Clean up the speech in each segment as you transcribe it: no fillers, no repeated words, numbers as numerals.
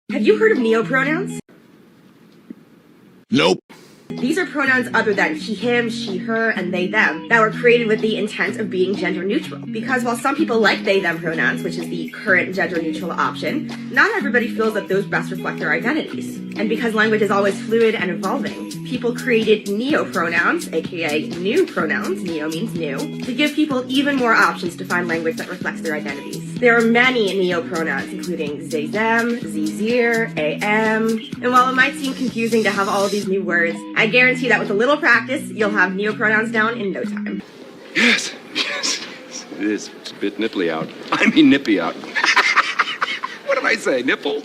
Have you heard of neopronouns? Nope. These are pronouns other than he, him, she, her, and they, them that were created with the intent of being gender neutral. Because while some people like they, them pronouns, which is the current gender neutral option, not everybody feels that those best reflect their identities. And because language is always fluid and evolving, people created neopronouns, aka new pronouns, neo means new, to give people even more options to find language that reflects their identities. There are many neopronouns, including they, them, zir, am, and while it might seem confusing to have all of these new words, I guarantee that with a little practice, you'll have neopronouns down in no time. Yes. It is. It's a bit nipply out. I mean nippy out. What did I say? Nipple?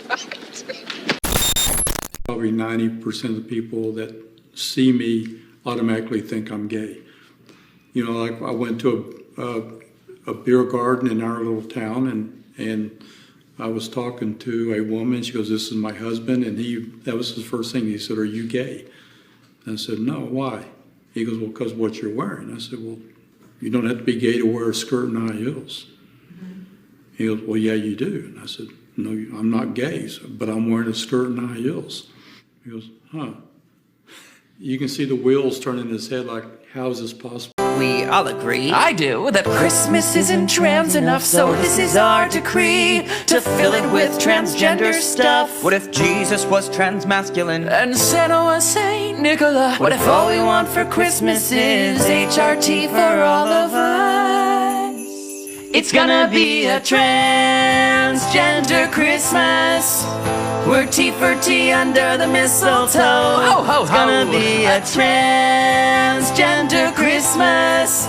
Probably 90% of the people that see me automatically think I'm gay. You know, like I went to a beer garden in our little town, and I was talking to a woman. She goes, "This is my husband," and that was his first thing. He said, "Are you gay?" And I said, "No, why?" He goes, "Well, because of what you're wearing." I said, "Well, you don't have to be gay to wear a skirt and high heels." He goes, "Well, yeah, you do." And I said, "No, I'm not gay, but I'm wearing a skirt and high heels." He goes, "Huh." You can see the wheels turning in his head like, how is this possible? We all agree, I do, that Christmas isn't trans enough, so this is our decree to fill it with transgender stuff. What if Jesus was transmasculine and Santa was Saint Nicholas? What if all we want for Christmas is HRT for all of us? It's gonna be a transgender Christmas. We're T for T under the mistletoe. Ho, ho, ho. It's gonna be a transgender Christmas.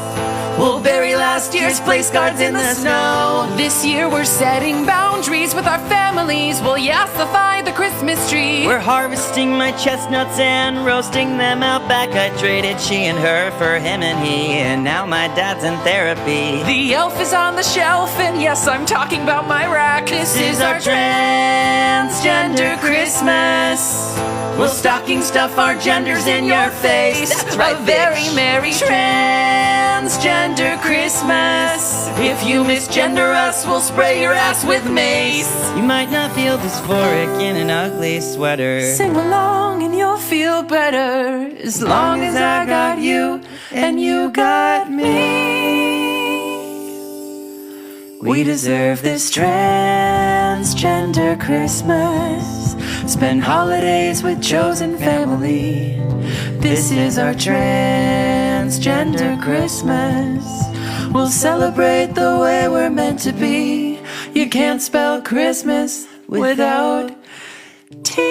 We'll bury last year's place cards in the snow. This year we're setting boundaries with our families. We'll yassify the Christmas tree. We're harvesting my chestnuts and roasting them out back. I traded she and her for him and he, and now my dad's in therapy. The elf is on the shelf, and yes, I'm talking about my rack. This is our transgender Christmas. We'll stocking stuff our genders in your face. That's right, a very merry transgender Christmas. If you misgender us, we'll spray your ass with mace. You might not feel dysphoric in an ugly sweater. Sing along and you'll feel better, as long as I got you and you got me. We deserve this transgender Christmas. Spend holidays with chosen family. This is our transgender Christmas. We'll celebrate the way we're meant to be. You can't spell Christmas without T.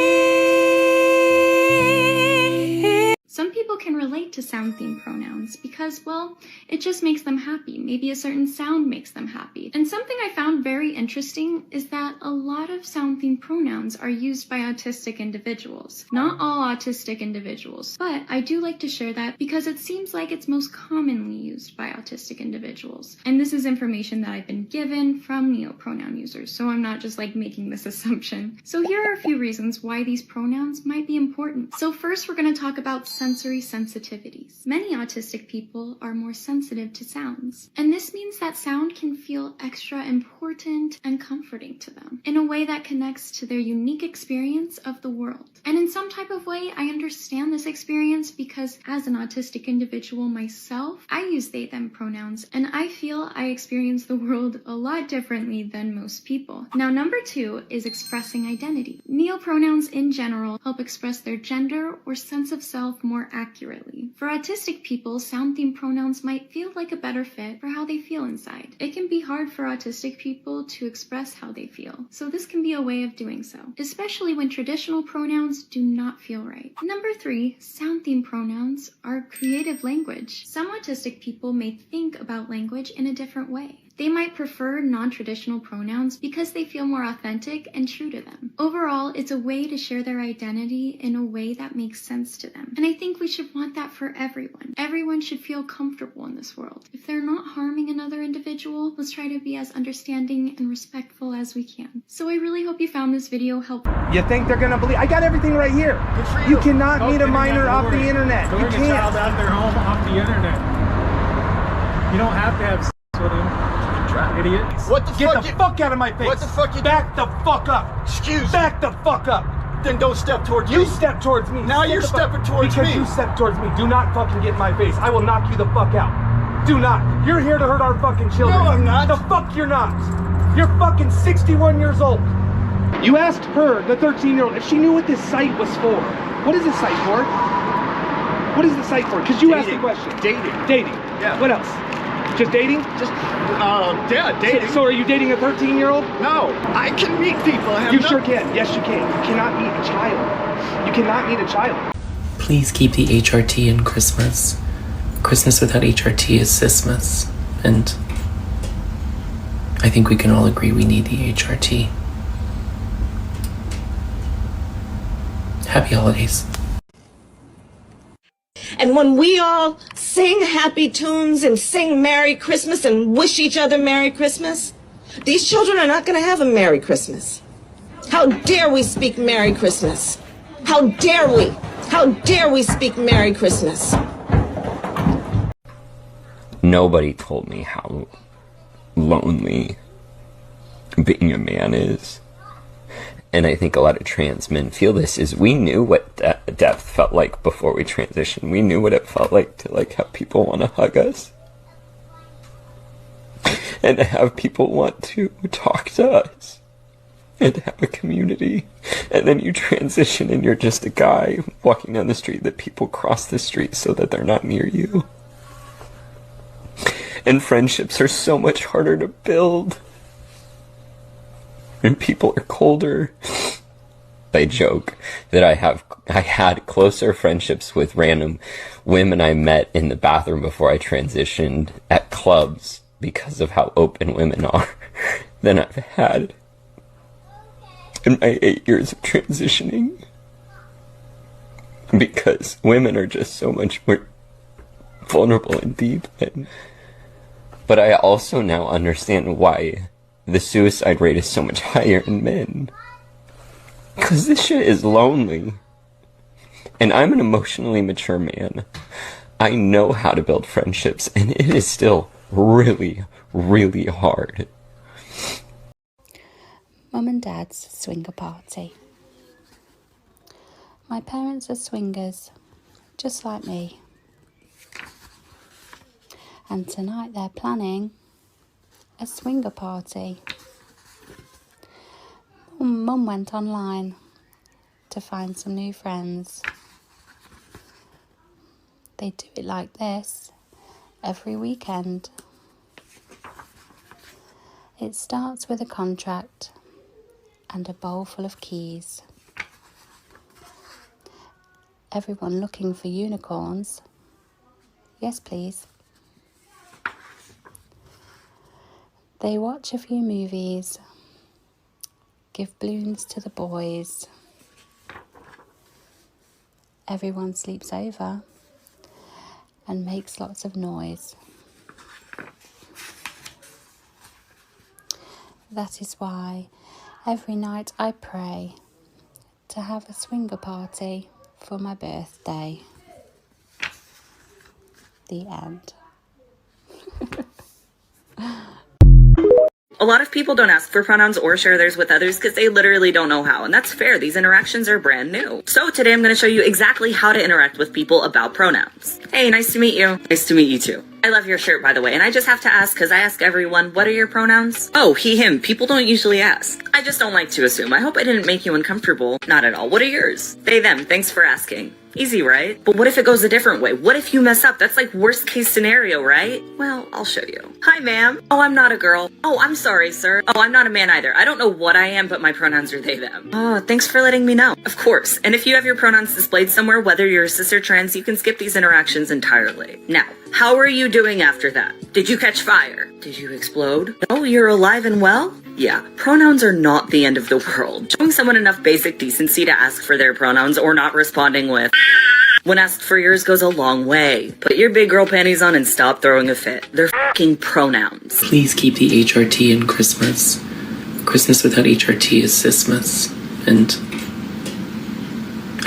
Some people can relate to sound-themed pronouns because, well, it just makes them happy. Maybe a certain sound makes them happy. And something I found very interesting is that a lot of sound-themed pronouns are used by autistic individuals. Not all autistic individuals, but I do like to share that because it seems like it's most commonly used by autistic individuals. And this is information that I've been given from neopronoun users, so I'm not just like making this assumption. So here are a few reasons why these pronouns might be important. So first, we're going to talk about sensory sensitivities. Many autistic people are more sensitive to sounds, and this means that sound can feel extra important and comforting to them in a way that connects to their unique experience of the world. And in some type of way, I understand this experience because as an autistic individual myself, I use they, them pronouns, and I feel I experience the world a lot differently than most people. Now, number two is expressing identity. Neopronouns in general help express their gender or sense of self more accurately. For autistic people, sound-themed pronouns might feel like a better fit for how they feel inside. It can be hard for autistic people to express how they feel, so this can be a way of doing so, especially when traditional pronouns do not feel right. Number three, sound-themed pronouns are creative language. Some autistic people may think about language in a different way. They might prefer non-traditional pronouns because they feel more authentic and true to them. Overall, it's a way to share their identity in a way that makes sense to them. And I think we should want that for everyone. Everyone should feel comfortable in this world. If they're not harming another individual, let's try to be as understanding and respectful as we can. So I really hope you found this video helpful. You think they're gonna believe? I got everything right here. You cannot meet a minor off the internet. You can't. Child out of their home off the internet. You don't have to have sex with them. contract, idiot. What the Get fuck the you- fuck out of my face. What the fuck you- Back the fuck up. Excuse me. Back the fuck up. Then don't step towards You me. step towards me. Now you're Get the fuck- stepping towards because me. you step towards me. Do not fucking get in my face. I will knock you the fuck out. Do not. You're here to hurt our fucking children. No, I'm not. The fuck you're not. You're fucking 61 years old. You asked her, the 13-year-old, if she knew what this site was for. What is this site for? What is the site for? Because you asked the Dating. question. Dating. Dating. Yeah. What else? Just dating? Just, yeah, dating. So are you dating a 13-year-old? No, I can meet people. I have You no- sure can. Yes, you can. You cannot meet a child. You cannot meet a child. Please keep the HRT in Christmas. Christmas without HRT is Sismas, and I think we can all agree we need the HRT. Happy holidays. And when we all sing happy tunes and sing Merry Christmas and wish each other Merry Christmas, these children are not going to have a Merry Christmas. How dare we speak Merry Christmas? How dare we? How dare we speak Merry Christmas? Nobody told me how lonely being a man is. And I think a lot of trans men feel this, is we knew what depth felt like before we transitioned. We knew what it felt like to have people want to hug us. And to have people want to talk to us. And to have a community. And then you transition and you're just a guy walking down the street that people cross the street so that they're not near you. And friendships are so much harder to build. And people are colder. I joke that I had closer friendships with random women I met in the bathroom before I transitioned at clubs because of how open women are than I've had in my 8 years of transitioning. Because women are just so much more vulnerable and deep. But I also now understand why the suicide rate is so much higher in men. Because this shit is lonely. And I'm an emotionally mature man. I know how to build friendships, and it is still really, really hard. Mum and Dad's swinger party. My parents are swingers, just like me. And tonight they're planning a swinger party. Mum went online to find some new friends. They do it like this every weekend. It starts with a contract and a bowl full of keys. Everyone looking for unicorns. Yes, please. They watch a few movies, give balloons to the boys. Everyone sleeps over and makes lots of noise. That is why every night I pray to have a swinger party for my birthday. The end. A lot of people don't ask for pronouns or share theirs with others because they literally don't know how, and that's fair. These interactions are brand new. So today I'm going to show you exactly how to interact with people about pronouns. Hey, nice to meet you. Nice to meet you too. I love your shirt, by the way, and I just have to ask because I ask everyone, what are your pronouns? Oh, he, him. People don't usually ask. I just don't like to assume. I hope I didn't make you uncomfortable. Not at all. What are yours? They, them. Thanks for asking. Easy, right? But what if it goes a different way? What if you mess up? That's like worst case scenario, right? Well, I'll show you. Hi, ma'am. Oh, I'm not a girl. Oh, I'm sorry, sir. Oh, I'm not a man either. I don't know what I am, but my pronouns are they, them. Oh, thanks for letting me know. Of course. And if you have your pronouns displayed somewhere, whether you're cis or trans, you can skip these interactions entirely. Now, how are you doing after that? Did you catch fire? Did you explode? Oh, you're alive and well? Yeah, pronouns are not the end of the world. Showing someone enough basic decency to ask for their pronouns or not responding with when asked for yours goes a long way. Put your big girl panties on and stop throwing a fit. They're f***ing pronouns. Please keep the HRT in Christmas. Christmas without HRT is Sismas, and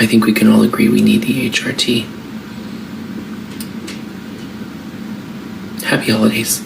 I think we can all agree we need the HRT. Happy holidays.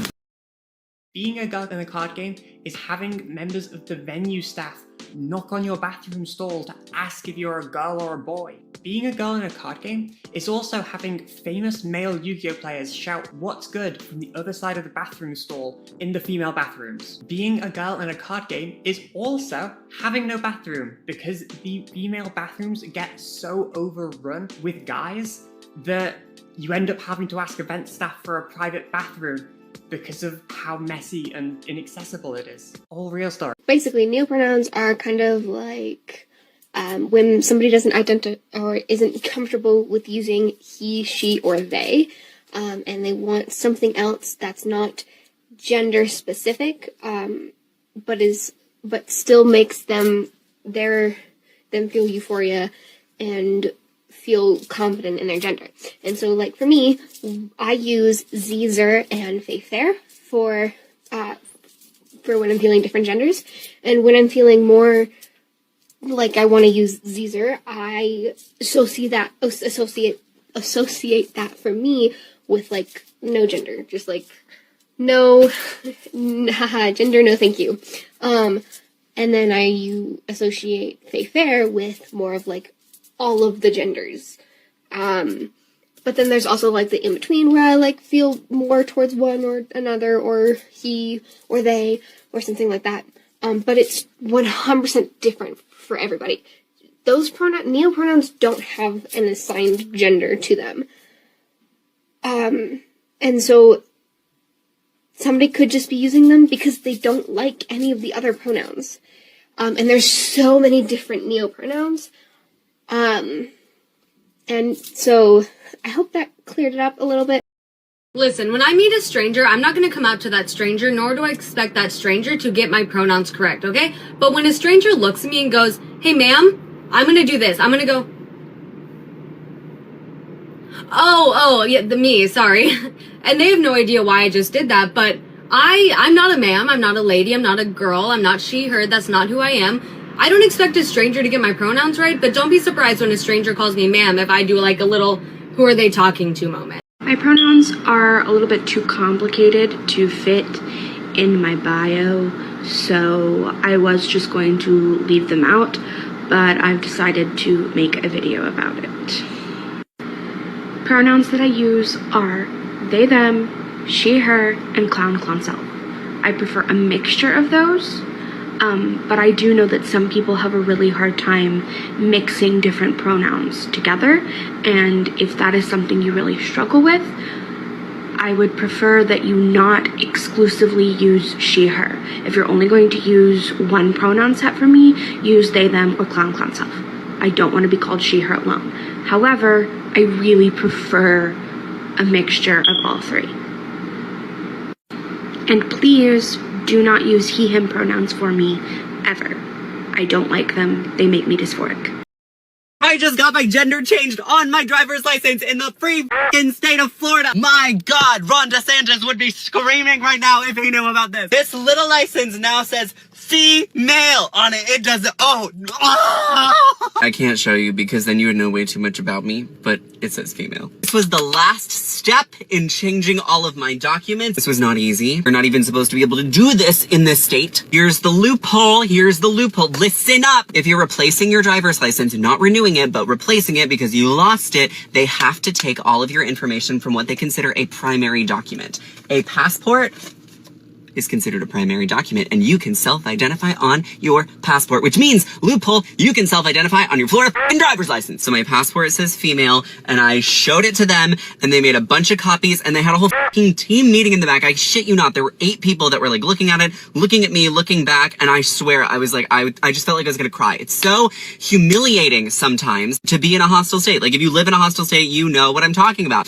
Being a girl in a card game is having members of the venue staff knock on your bathroom stall to ask if you're a girl or a boy. Being a girl in a card game is also having famous male Yu-Gi-Oh players shout "What's good" from the other side of the bathroom stall in the female bathrooms. Being a girl in a card game is also having no bathroom, because the female bathrooms get so overrun with guys that you end up having to ask event staff for a private bathroom because of how messy and inaccessible it is. All real story. Basically, neopronouns are kind of like when somebody doesn't identify or isn't comfortable with using he, she, or they, and they want something else that's not gender specific, but still makes them feel euphoria and feel confident in their gender. And so, like, for me, I use Zer and Fair for when I'm feeling different genders. And when I'm feeling more like I want to use Zer, I associate that for me with, like, no gender. Just, like, no, gender, no thank you. And then I associate Fair with more of, like, all of the genders. But then there's also, like, the in-between where I, like, feel more towards one or another, or he or they, or something like that. But it's 100% different for everybody. Those neopronouns don't have an assigned gender to them. And so somebody could just be using them because they don't like any of the other pronouns. And there's so many different neopronouns. And so I hope that cleared it up a little bit. Listen, when I meet a stranger, I'm not going to come out to that stranger, nor do I expect that stranger to get my pronouns correct, okay? But when a stranger looks at me and goes, "Hey, ma'am, I'm going to do this," I'm going to go, oh, yeah, me, sorry. And they have no idea why I just did that, but I'm not a ma'am, I'm not a lady, I'm not a girl, I'm not she, her, that's not who I am. I don't expect a stranger to get my pronouns right, but don't be surprised when a stranger calls me ma'am if I do, like, a little "who are they talking to" moment. My pronouns are a little bit too complicated to fit in my bio, so I was just going to leave them out, but I've decided to make a video about it. Pronouns that I use are they, them, she, her, and clown, self. I prefer a mixture of those. But I do know that some people have a really hard time mixing different pronouns together, and if that is something you really struggle with, I would prefer that you not exclusively use she, her. If you're only going to use one pronoun set for me, use they, them, or clown, self. I don't want to be called she, her alone. However, I really prefer a mixture of all three. And please do not use he, him pronouns for me, ever. I don't like them. They make me dysphoric. I just got my gender changed on my driver's license in the free f***ing state of Florida. My God, Ron DeSantis would be screaming right now if he knew about this. This little license now says female on it. It doesn't, I can't show you because then you would know way too much about me, but it says female. This was the last step in changing all of my documents. This was not easy. You're not even supposed to be able to do this in this state. Here's the loophole. Here's the loophole. Listen up. If you're replacing your driver's license, not renewing it, but replacing it because you lost it, they have to take all of your information from what they consider a primary document. A passport is considered a primary document, and you can self-identify on your passport, which means, loophole, you can self-identify on your Florida driver's license. So my passport says female, and I showed it to them, and they made a bunch of copies, and they had a whole team meeting in the back. I shit you not. There were 8 people that were, like, looking at it, looking at me, looking back, and I swear, I was like, I just felt like I was gonna cry. It's so humiliating sometimes to be in a hostile state. Like, if you live in a hostile state, you know what I'm talking about.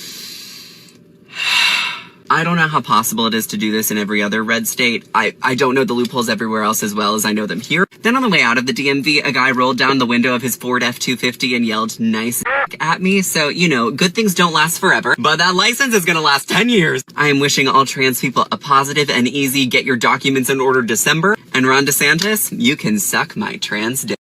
I don't know how possible it is to do this in every other red state. I don't know the loopholes everywhere else as well as I know them here. Then on the way out of the DMV, a guy rolled down the window of his Ford F-250 and yelled nice at me. So, you know, good things don't last forever, but that license is gonna last 10 years. I am wishing all trans people a positive and easy get your documents in order December. And Ron DeSantis, you can suck my trans dick.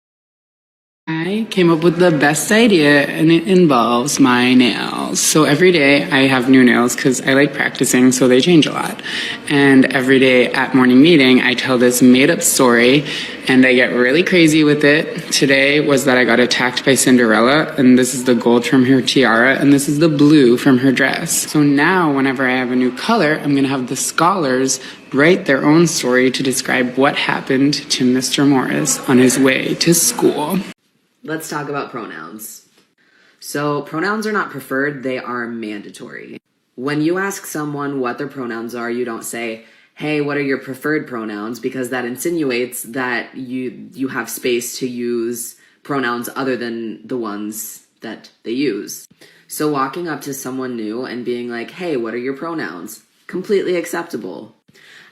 I came up with the best idea, and it involves my nails. So every day I have new nails because I like practicing, so they change a lot. And every day at morning meeting, I tell this made-up story, and I get really crazy with it. Today was that I got attacked by Cinderella, and this is the gold from her tiara, and this is the blue from her dress. So now, whenever I have a new color, I'm gonna have the scholars write their own story to describe what happened to Mr. Morris on his way to school. Let's talk about pronouns. So pronouns are not preferred, they are mandatory. When you ask someone what their pronouns are, you don't say, hey, what are your preferred pronouns? Because that insinuates that you have space to use pronouns other than the ones that they use. So walking up to someone new and being like, hey, what are your pronouns? Completely acceptable.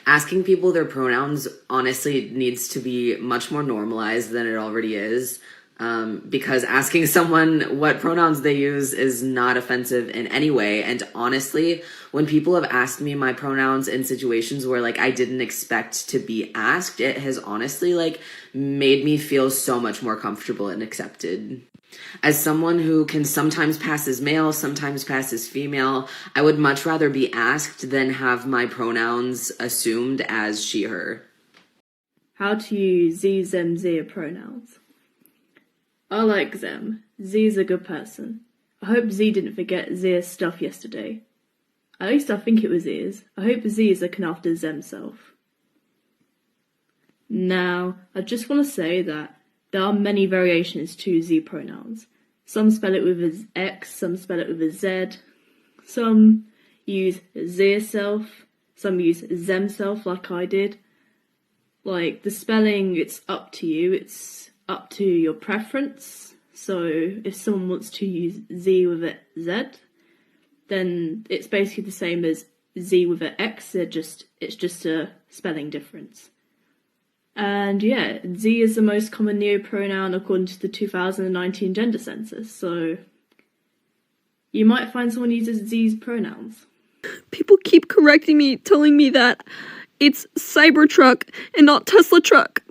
Asking people their pronouns honestly needs to be much more normalized than it already is. Because asking someone what pronouns they use is not offensive in any way. And honestly, when people have asked me my pronouns in situations where like I didn't expect to be asked, it has honestly like made me feel so much more comfortable and accepted. As someone who can sometimes pass as male, sometimes pass as female, I would much rather be asked than have my pronouns assumed as she, her. How to use ze, them, their pronouns. I like them. Z's a good person. I hope Z didn't forget their stuff yesterday. At least I think it was his. I hope Z is looking after themself. Now, I just want to say that there are many variations to Z pronouns. Some spell it with an X, some spell it with a Z. Some use their self, some use themself like I did. Like, the spelling, it's up to you. It's up to your preference. So if someone wants to use Z with a Z, then it's basically the same as Z with an X. It's just a spelling difference. And yeah, Z is the most common neopronoun according to the 2019 gender census. So you might find someone uses Z's pronouns. People keep correcting me, telling me that it's Cybertruck and not Tesla truck.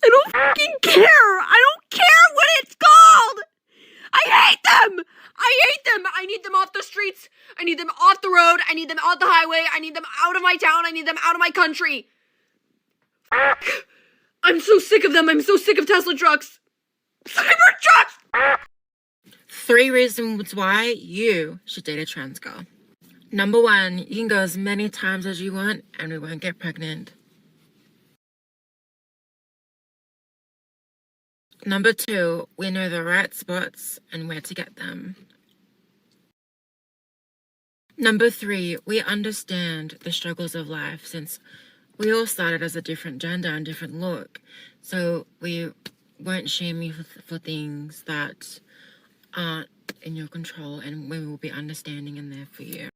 I don't fucking care! I don't care what it's called! I hate them! I hate them! I need them off the streets! I need them off the road! I need them off the highway! I need them out of my town! I need them out of my country! Fuck! I'm so sick of them! I'm so sick of Tesla trucks! Cybertrucks! 3 reasons why you should date a trans girl. Number 1, you can go as many times as you want and we won't get pregnant. Number 2, we know the right spots and where to get them. Number 3, we understand the struggles of life since we all started as a different gender and different look. So we won't shame you for things that aren't in your control, and we will be understanding and there for you.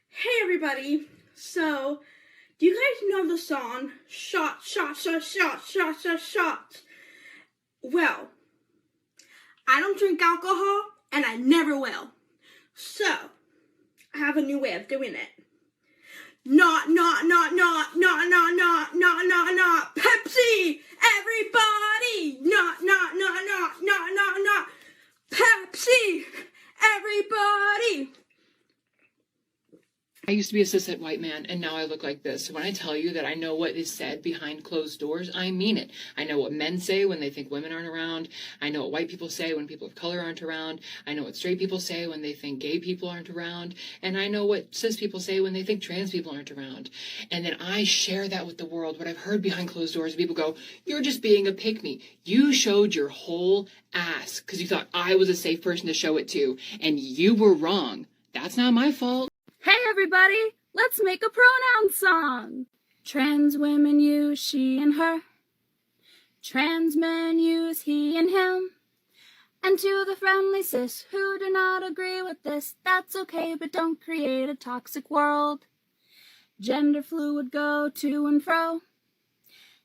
Hey everybody, so do you guys know the song Shot, Shot, Shot, Shot, Shot, Shot, Shot? Well, I don't drink alcohol and I never will. So, I have a new way of doing it. Not Pepsi! Everybody! Not Pepsi! Everybody! I used to be a cishet white man, and now I look like this. So when I tell you that I know what is said behind closed doors, I mean it. I know what men say when they think women aren't around. I know what white people say when people of color aren't around. I know what straight people say when they think gay people aren't around. And I know what cis people say when they think trans people aren't around. And then I share that with the world. What I've heard behind closed doors, people go, you're just being a pick-me. You showed your whole ass because you thought I was a safe person to show it to. And you were wrong. That's not my fault. Hey everybody, let's make a pronoun song. Trans women use she and her. Trans men use he and him. And to the friendly cis who do not agree with this, that's okay, but don't create a toxic world. Gender fluid go to and fro.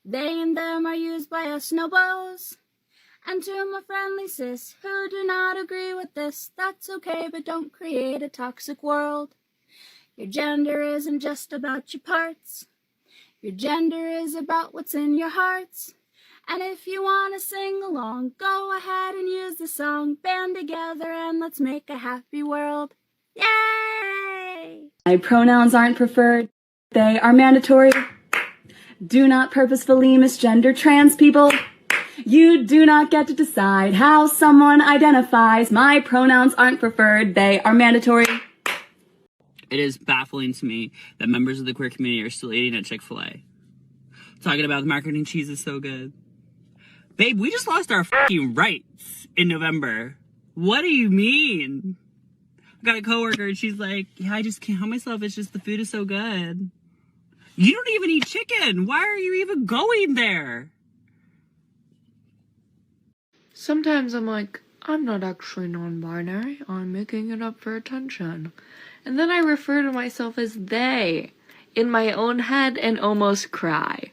They and them are used by us snowballs. And to my friendly cis who do not agree with this, that's okay, but don't create a toxic world. Your gender isn't just about your parts. Your gender is about what's in your hearts. And if you want to sing along, go ahead and use the song. Band together and let's make a happy world. Yay! My pronouns aren't preferred. They are mandatory. Do not purposefully misgender trans people. You do not get to decide how someone identifies. My pronouns aren't preferred. They are mandatory. It is baffling to me that members of the queer community are still eating at Chick-fil-A. Talking about the macaroni and cheese is so good. Babe, we just lost our fucking rights in November. What do you mean? I got a coworker and she's like, yeah, I just can't help myself. It's just the food is so good. You don't even eat chicken. Why are you even going there? Sometimes I'm like, I'm not actually non-binary. I'm making it up for attention. And then I refer to myself as they in my own head and almost cry.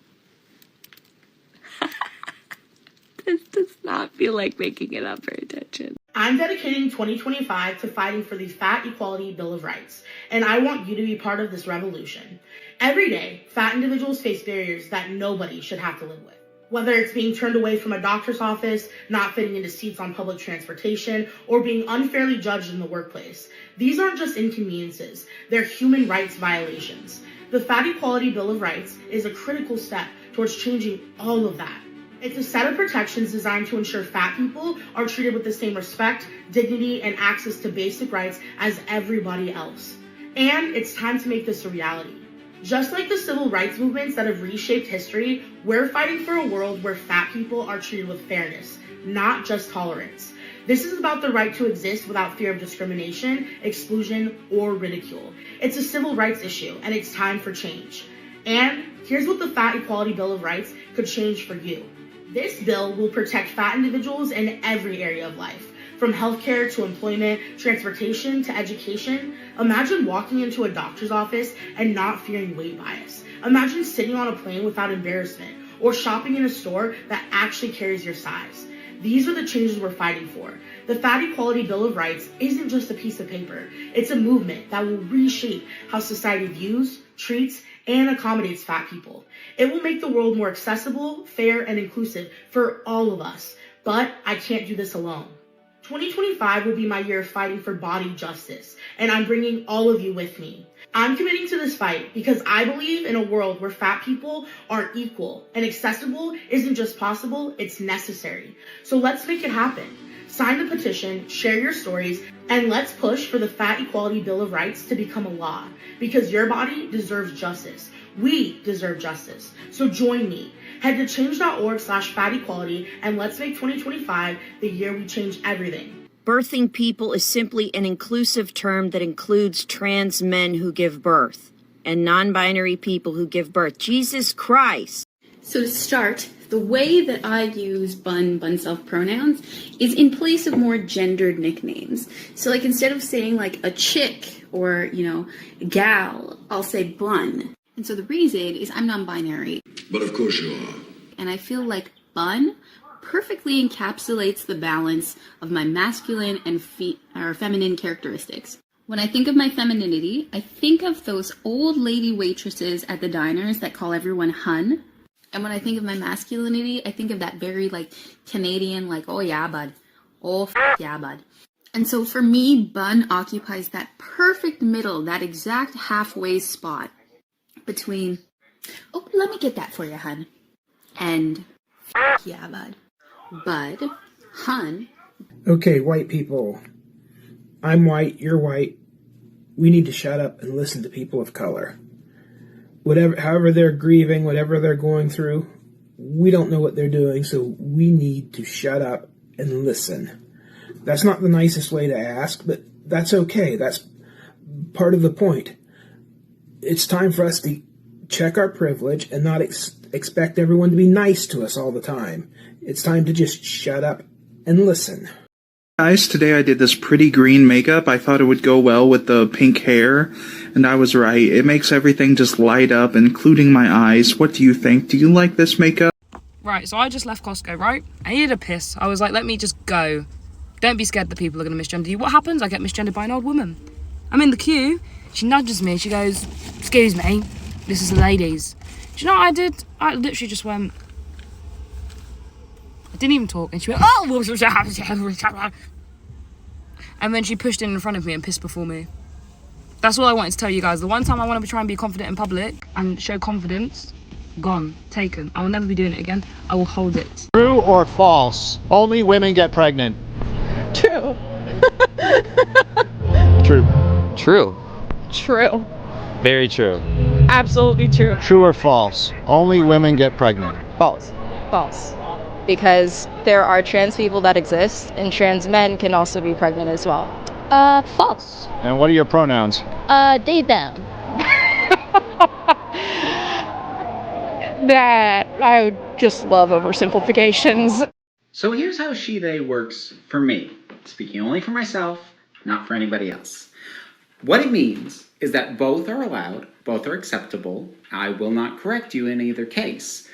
This does not feel like making it up for attention. I'm dedicating 2025 to fighting for the Fat Equality Bill of Rights, and I want you to be part of this revolution. Every day, fat individuals face barriers that nobody should have to live with. Whether it's being turned away from a doctor's office, not fitting into seats on public transportation, or being unfairly judged in the workplace. These aren't just inconveniences, they're human rights violations. The Fat Equality Bill of Rights is a critical step towards changing all of that. It's a set of protections designed to ensure fat people are treated with the same respect, dignity, and access to basic rights as everybody else. And it's time to make this a reality. Just like the civil rights movements that have reshaped history, we're fighting for a world where fat people are treated with fairness, not just tolerance. This is about the right to exist without fear of discrimination, exclusion, or ridicule. It's a civil rights issue, and it's time for change. And here's what the Fat Equality Bill of Rights could change for you. This bill will protect fat individuals in every area of life, from healthcare to employment, transportation to education. Imagine walking into a doctor's office and not fearing weight bias. Imagine sitting on a plane without embarrassment, or shopping in a store that actually carries your size. These are the changes we're fighting for. The Fat Equality Bill of Rights isn't just a piece of paper. It's a movement that will reshape how society views, treats, and accommodates fat people. It will make the world more accessible, fair, and inclusive for all of us. But I can't do this alone. 2025 will be my year of fighting for body justice, and I'm bringing all of you with me. I'm committing to this fight because I believe in a world where fat people are equal, and accessible isn't just possible, it's necessary. So let's make it happen. Sign the petition, share your stories, and let's push for the Fat Equality Bill of Rights to become a law, because your body deserves justice. We deserve justice. So join me. Head to change.org/fatequality and let's make 2025 the year we change everything. Birthing people is simply an inclusive term that includes trans men who give birth and non-binary people who give birth. Jesus Christ. So to start, the way that I use bun self pronouns is in place of more gendered nicknames. So like instead of saying like a chick or, gal, I'll say bun. And so the reason is I'm non-binary. But of course you are. And I feel like bun perfectly encapsulates the balance of my masculine and feminine characteristics. When I think of my femininity, I think of those old lady waitresses at the diners that call everyone hun. And when I think of my masculinity, I think of that very Canadian, oh yeah, bud. Oh, yeah, bud. And so for me, bun occupies that perfect middle, that exact halfway spot between, oh, let me get that for you, hun, and yeah, bud. Bud, hun. Okay, white people. I'm white, you're white. We need to shut up and listen to people of color. However they're grieving, whatever they're going through, we don't know what they're doing, so we need to shut up and listen. That's not the nicest way to ask, but that's okay. That's part of the point. It's time for us to check our privilege and not expect everyone to be nice to us all the time. It's time to just shut up and listen. Guys, today I did this pretty green makeup. I thought it would go well with the pink hair, and I was right. It makes everything just light up, including my eyes. What do you think? Do you like this makeup? Right, so I just left Costco, right? I needed a piss. I was like, let me just go. Don't be scared that people are going to misgender you. What happens? I get misgendered by an old woman. I'm in the queue. She nudges me. She goes, excuse me, this is the ladies. Do you know what I did? I literally just went, I didn't even talk, and she went, oh! And then she pushed in front of me and pissed before me. That's all I wanted to tell you guys. The one time I want to try and be confident in public and show confidence, gone, taken. I will never be doing it again. I will hold it. True or false? Only women get pregnant. True. True. True. True. Very true. Absolutely true. True or false? Only women get pregnant. False. False. Because there are trans people that exist, and trans men can also be pregnant as well. False. And what are your pronouns? They, them. That I just love oversimplifications. So here's how she, they works for me. Speaking only for myself, not for anybody else. What it means is that both are allowed, both are acceptable. I will not correct you in either case.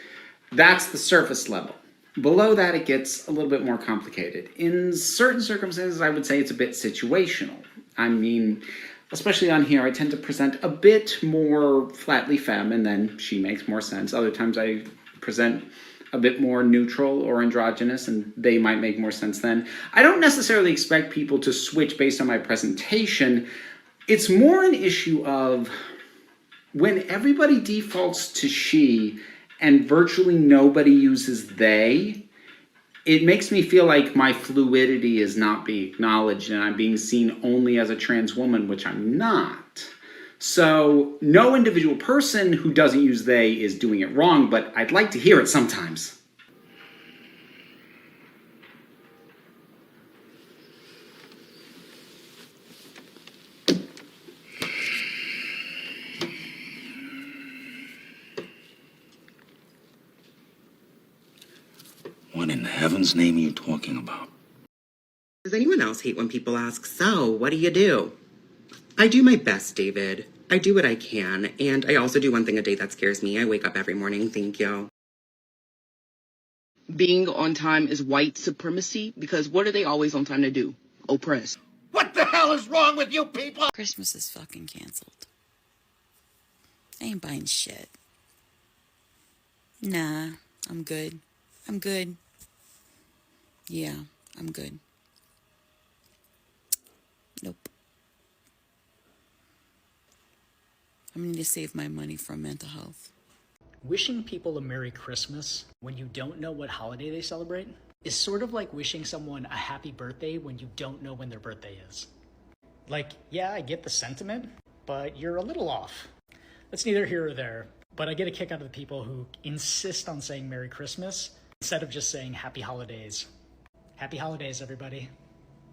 That's the surface level. Below that, it gets a little bit more complicated. In certain circumstances, I would say it's a bit situational. I mean, especially on here, I tend to present a bit more flatly femme, and then she makes more sense. Other times I present a bit more neutral or androgynous, and they might make more sense then. I don't necessarily expect people to switch based on my presentation. It's more an issue of when everybody defaults to she and virtually nobody uses they, it makes me feel like my fluidity is not being acknowledged and I'm being seen only as a trans woman, which I'm not. So no individual person who doesn't use they is doing it wrong, but I'd like to hear it sometimes. What in heaven's name are you talking about? Does anyone else hate when people ask, so, what do you do? I do my best, David. I do what I can, and I also do one thing a day that scares me. I wake up every morning, thank you. Being on time is white supremacy, because what are they always on time to do? Oppress. What the hell is wrong with you people? Christmas is fucking canceled. I ain't buying shit. Nah, I'm good. I'm good. Yeah, I'm good. Nope. I'm gonna need to save my money from mental health. Wishing people a Merry Christmas when you don't know what holiday they celebrate is sort of like wishing someone a happy birthday when you don't know when their birthday is. Like, yeah, I get the sentiment, but you're a little off. That's neither here or there, but I get a kick out of the people who insist on saying Merry Christmas instead of just saying Happy Holidays. Happy Holidays, everybody.